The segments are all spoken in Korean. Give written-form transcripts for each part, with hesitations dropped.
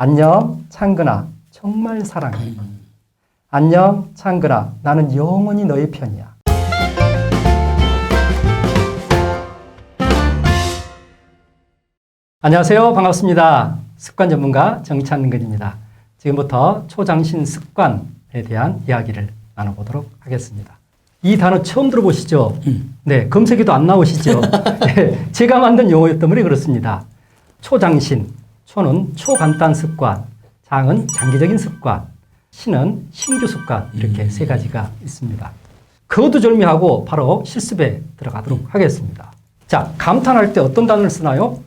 안녕, 창근아. 정말 사랑해. 안녕, 창근아. 나는 영원히 너의 편이야. 안녕하세요. 반갑습니다. 습관 전문가 정찬근입니다. 지금부터 초장신 습관에 대한 이야기를 나눠보도록 하겠습니다. 이 단어 처음 들어보시죠? 네, 검색에도 안 나오시죠? 네, 제가 만든 용어였던 말이 그렇습니다. 초장신, 초는 초간단 습관, 장은 장기적인 습관, 신은 신규 습관, 이렇게 세 가지가 있습니다. 거두절미하고 바로 실습에 들어가도록 하겠습니다. 자, 감탄할 때 어떤 단어를 쓰나요?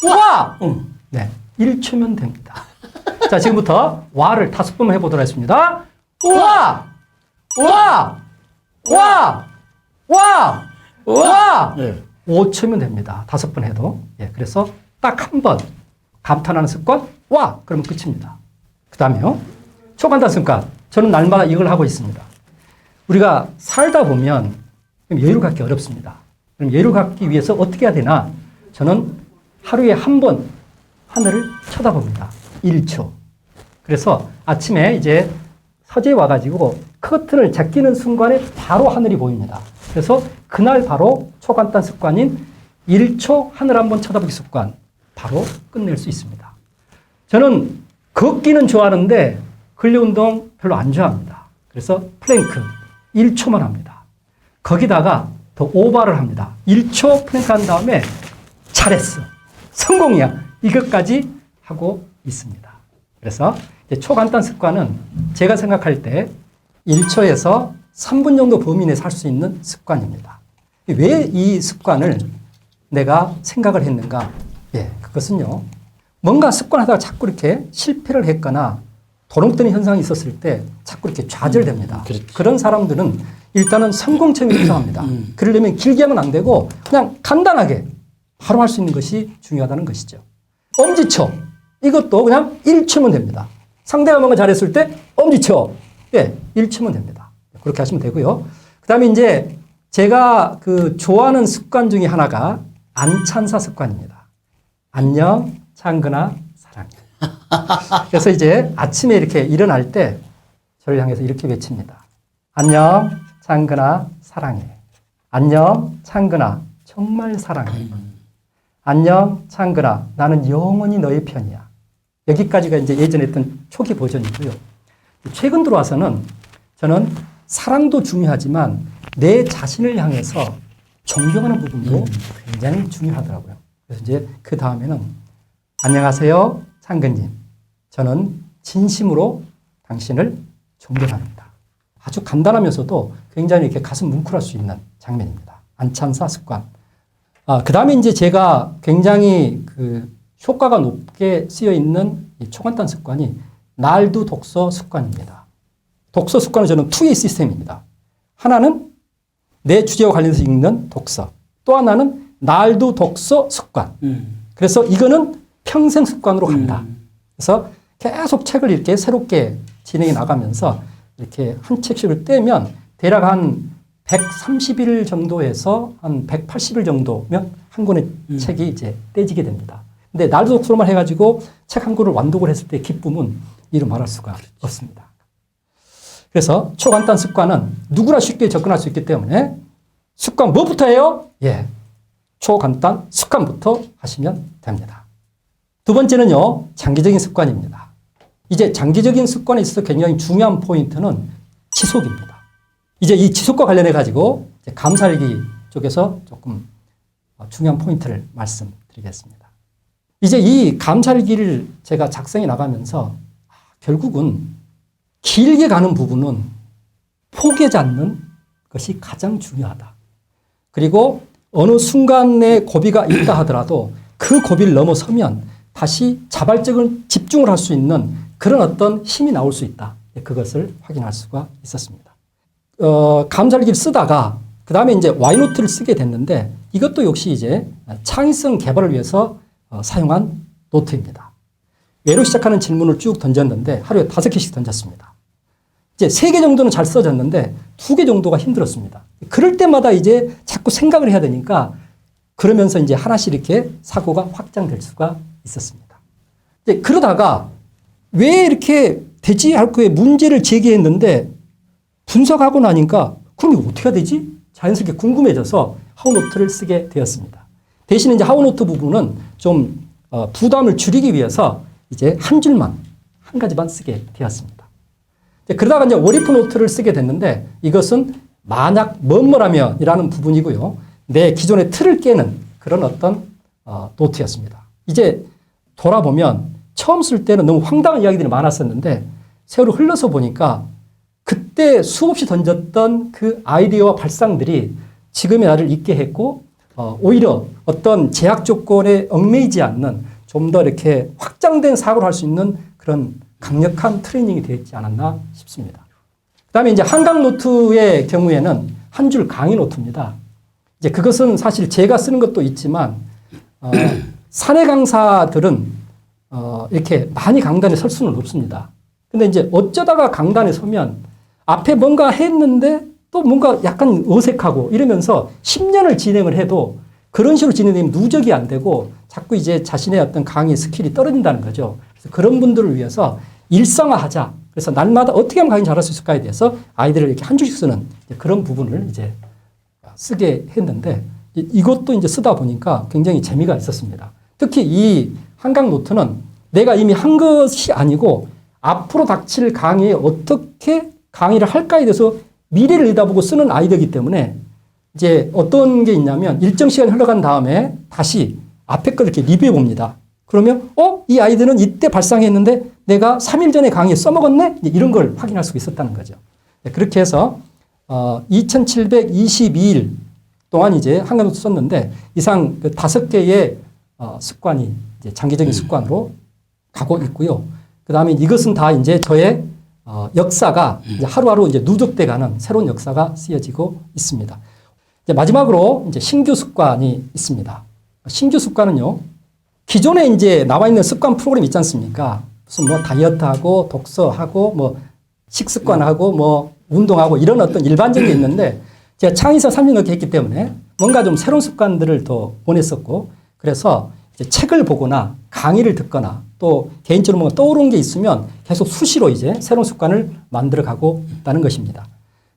와! 네, 1초면 됩니다. 자, 지금부터 와를 5번 해보도록 하겠습니다. 와! 와! 와! 와! 와! 네. 5초면 됩니다. 5번 해도. 예, 그래서 딱 한 번 감탄하는 습관, 와! 그러면 끝입니다. 그 다음에요. 초간단 습관. 저는 날마다 이걸 하고 있습니다. 우리가 살다 보면 여유를 갖기 어렵습니다. 그럼 여유를 갖기 위해서 어떻게 해야 되나? 저는 하루에 한 번 하늘을 쳐다봅니다. 1초. 그래서 아침에 이제 서재에 와가지고 커튼을 제끼는 순간에 바로 하늘이 보입니다. 그래서 그날 바로 초간단 습관인 1초 하늘 한번 쳐다보기 습관 바로 끝낼 수 있습니다. 저는 걷기는 좋아하는데 근력운동 별로 안 좋아합니다. 그래서 플랭크 1초만 합니다. 거기다가 더 오버를 합니다. 1초 플랭크 한 다음에 잘했어. 성공이야. 이것까지 하고 있습니다. 그래서 초간단 습관은 제가 생각할 때 1초에서 3분 정도 범위 내에 살 수 있는 습관입니다. 왜 이 습관을 내가 생각을 했는가? 예, 그것은요. 뭔가 습관하다가 자꾸 이렇게 실패를 했거나 도롱뜨는 현상이 있었을 때 자꾸 이렇게 좌절됩니다. 그런 사람들은 일단은 성공처럼이 필요합니다. 그러려면 길게 하면 안 되고 그냥 간단하게 바로 할 수 있는 것이 중요하다는 것이죠. 엄지초. 이것도 그냥 1초면 됩니다. 상대가 뭔가 잘했을 때 엄지초. 예, 1초면 됩니다. 그렇게 하시면 되고요. 그 다음에 이제 제가 좋아하는 습관 중에 하나가 안찬사 습관입니다. 안녕, 창근아, 사랑해. 그래서 이제 아침에 이렇게 일어날 때 저를 향해서 이렇게 외칩니다. 안녕, 창근아, 사랑해. 안녕, 창근아, 정말 사랑해. 안녕, 창근아, 나는 영원히 너의 편이야. 여기까지가 이제 예전에 했던 초기 버전이고요. 최근 들어와서는 저는 사랑도 중요하지만 내 자신을 향해서 존경하는 부분도 굉장히 중요하더라고요. 그래서 이제 그 다음에는 안녕하세요, 창근님. 저는 진심으로 당신을 존경합니다. 아주 간단하면서도 굉장히 이렇게 가슴 뭉클할 수 있는 장면입니다. 안찬사 습관. 그 다음에 이제 제가 굉장히 효과가 높게 쓰여 있는 이 초간단 습관이 날두 독서 습관입니다. 독서 습관은 저는 2의 시스템입니다. 하나는 내 주제와 관련해서 읽는 독서. 또 하나는 날두 독서 습관. 그래서 이거는 평생 습관으로 간다. 그래서 계속 책을 이렇게 새롭게 진행해 나가면서 이렇게 한 책씩을 떼면 대략 한 130일 정도에서 한 180일 정도면 한 권의 책이 이제 떼지게 됩니다. 근데 날도 독서만 해가지고 책 한 권을 완독을 했을 때 기쁨은 이루 말할 수가 없습니다. 그래서 초간단 습관은 누구나 쉽게 접근할 수 있기 때문에 습관 뭐부터 해요? 예, 초간단 습관부터 하시면 됩니다. 두 번째는요, 장기적인 습관입니다. 이제 장기적인 습관에 있어서 굉장히 중요한 포인트는 지속입니다. 이제 이 지속과 관련해 가지고 감살기 쪽에서 조금 중요한 포인트를 말씀드리겠습니다. 이제 이 감살기를 제가 작성해 나가면서 결국은 길게 가는 부분은 포기하지 않는 것이 가장 중요하다. 그리고 어느 순간에 고비가 있다 하더라도 그 고비를 넘어서면 다시 자발적인 집중을 할 수 있는 그런 어떤 힘이 나올 수 있다. 그것을 확인할 수가 있었습니다. 감살기를 쓰다가 그 다음에 이제 와이노트를 쓰게 됐는데 이것도 역시 이제 창의성 개발을 위해서 사용한 노트입니다. 왜로 시작하는 질문을 쭉 던졌는데 하루에 5개씩 던졌습니다. 이제 3개 정도는 잘 써졌는데 2개 정도가 힘들었습니다. 그럴 때마다 이제 자꾸 생각을 해야 되니까 그러면서 이제 하나씩 이렇게 사고가 확장될 수가 있었습니다. 이제 그러다가 왜 이렇게 되지? 할 거에 문제를 제기했는데 분석하고 나니까 그럼 이거 어떻게 해야 되지? 자연스럽게 궁금해져서 하우노트를 쓰게 되었습니다. 대신에 이제 하우노트 부분은 좀 부담을 줄이기 위해서 이제 한 줄만, 한 가지만 쓰게 되었습니다. 그러다가 이제 워리프 노트를 쓰게 됐는데 이것은 만약 뭐뭐라면이라는 부분이고요. 내 기존의 틀을 깨는 그런 어떤 노트였습니다. 이제 돌아보면 처음 쓸 때는 너무 황당한 이야기들이 많았었는데 세월이 흘러서 보니까 그때 수없이 던졌던 그 아이디어와 발상들이 지금의 나를 있게 했고 오히려 어떤 제약 조건에 얽매이지 않는 좀 더 이렇게 확장된 사고를 할 수 있는 그런 강력한 트레이닝이 되었지 않았나 싶습니다. 그 다음에 이제 한강 노트의 경우에는 한 줄 강의 노트입니다. 이제 그것은 사실 제가 쓰는 것도 있지만 사내 강사들은 이렇게 많이 강단에 설 수는 없습니다. 근데 이제 어쩌다가 강단에 서면 앞에 뭔가 했는데 또 뭔가 약간 어색하고 이러면서 10년을 진행을 해도 그런 식으로 진행되면 누적이 안 되고 자꾸 이제 자신의 어떤 강의 스킬이 떨어진다는 거죠. 그래서 그런 분들을 위해서 일상화하자. 그래서 날마다 어떻게 하면 강의 잘할 수 있을까에 대해서 아이들을 이렇게 한 줄씩 쓰는 그런 부분을 이제 쓰게 했는데 이것도 이제 쓰다 보니까 굉장히 재미가 있었습니다. 특히 이 한강 노트는 내가 이미 한 것이 아니고 앞으로 닥칠 강의에 어떻게 강의를 할까에 대해서 미래를 내다보고 쓰는 아이디어이기 때문에 이제 어떤 게 있냐면 일정 시간이 흘러간 다음에 다시 앞에 걸 이렇게 리뷰해 봅니다. 그러면 이 아이디어는 이때 발상했는데 내가 3일 전에 강의에 써먹었네? 이런 걸 확인할 수 있었다는 거죠. 그렇게 해서 2722일 동안 이제 한강 노트 썼는데 이상 그 5개의 습관이 이제 장기적인 습관으로 가고 있고요. 그 다음에 이것은 다 이제 저의 역사가 이제 하루하루 이제 누적돼 가는 새로운 역사가 쓰여지고 있습니다. 이제 마지막으로 이제 신규 습관이 있습니다. 신규 습관은요, 기존에 이제 나와 있는 습관 프로그램 있지 않습니까? 무슨 뭐 다이어트하고 독서하고 뭐 식습관하고 뭐 운동하고 이런 어떤 일반적인 게 있는데 제가 창의사 3년 넘게 했기 때문에 뭔가 좀 새로운 습관들을 더 원했었고 그래서 이제 책을 보거나 강의를 듣거나 또 개인적으로 뭔가 떠오르는 게 있으면 계속 수시로 이제 새로운 습관을 만들어 가고 있다는 것입니다.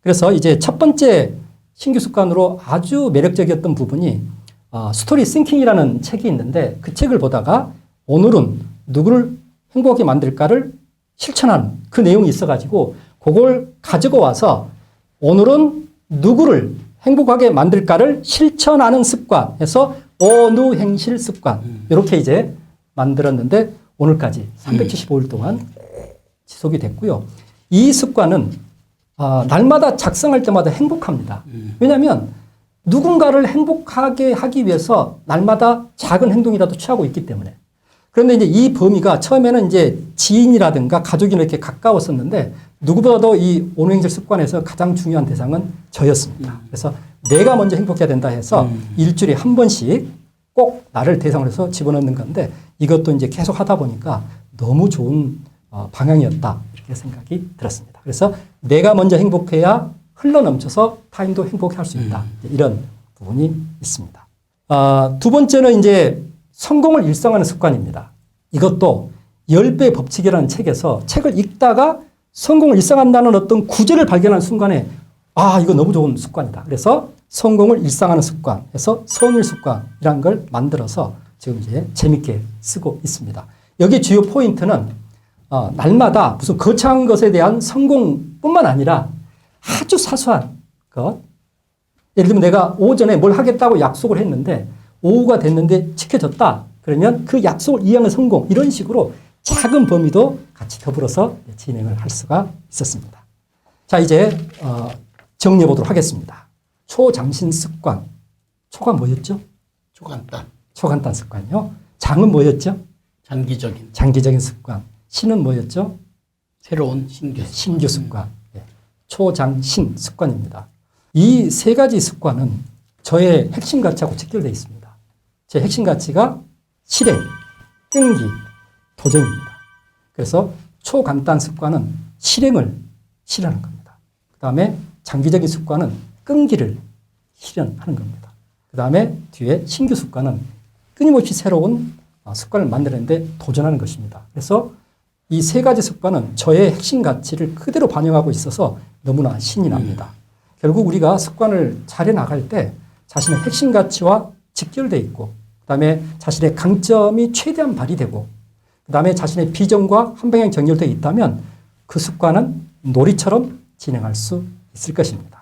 그래서 이제 첫 번째 신규 습관으로 아주 매력적이었던 부분이 스토리 싱킹이라는 책이 있는데 그 책을 보다가 오늘은 누구를 행복하게 만들까를 실천하는 그 내용이 있어가지고 그걸 가지고 와서 오늘은 누구를 행복하게 만들까를 실천하는 습관에서 어느 행실 습관 이렇게 이제 만들었는데 오늘까지 375일 동안 지속이 됐고요. 이 습관은 날마다 작성할 때마다 행복합니다. 왜냐하면 누군가를 행복하게 하기 위해서 날마다 작은 행동이라도 취하고 있기 때문에. 그런데 이제 이 범위가 처음에는 이제 지인이라든가 가족이나 이렇게 가까웠었는데 누구보다도 이 오늘행실 습관에서 가장 중요한 대상은 저였습니다. 그래서 내가 먼저 행복해야 된다 해서 일주일에 한 번씩 꼭 나를 대상으로 해서 집어넣는 건데 이것도 이제 계속 하다 보니까 너무 좋은 방향이었다 이렇게 생각이 들었습니다. 그래서 내가 먼저 행복해야 흘러넘쳐서 타인도 행복해 할 수 있다. 이런 부분이 있습니다. 두 번째는 이제 성공을 일상화하는 습관입니다. 이것도 10배 법칙이라는 책에서 책을 읽다가 성공을 일상화한다는 어떤 구절을 발견한 순간에 이거 너무 좋은 습관이다. 그래서 성공을 일상화하는 습관에서 성일 습관이라는 걸 만들어서 지금 이제 재밌게 쓰고 있습니다. 여기 주요 포인트는 날마다 무슨 거창한 것에 대한 성공뿐만 아니라 아주 사소한 것. 예를 들면 내가 오전에 뭘 하겠다고 약속을 했는데 오후가 됐는데 지켜졌다. 그러면 그 약속을 이행한 성공. 이런 식으로 작은 범위도 같이 더불어서 진행을 할 수가 있었습니다. 자, 이제 정리해 보도록 하겠습니다. 초장신 습관. 초가 뭐였죠? 초간단. 초간단 습관이요. 장은 뭐였죠? 장기적인 습관. 신은 뭐였죠? 새로운 신규 습관. 신규 습관. 초장신 습관입니다. 이 세 가지 습관은 저의 핵심 가치하고 직결되어 있습니다. 제 핵심 가치가 실행, 끈기, 도전입니다. 그래서 초간단 습관은 실행을 실현하는 겁니다. 그 다음에 장기적인 습관은 끈기를 실현하는 겁니다. 그 다음에 뒤에 신규 습관은 끊임없이 새로운 습관을 만드는데 도전하는 것입니다. 그래서 이 세 가지 습관은 저의 핵심 가치를 그대로 반영하고 있어서 너무나 신이 납니다. 결국 우리가 습관을 잘해 나갈 때 자신의 핵심 가치와 직결되어 있고 그다음에 자신의 강점이 최대한 발휘되고 그다음에 자신의 비전과 한 방향 정렬되어 있다면 그 습관은 놀이처럼 진행할 수 있을 것입니다.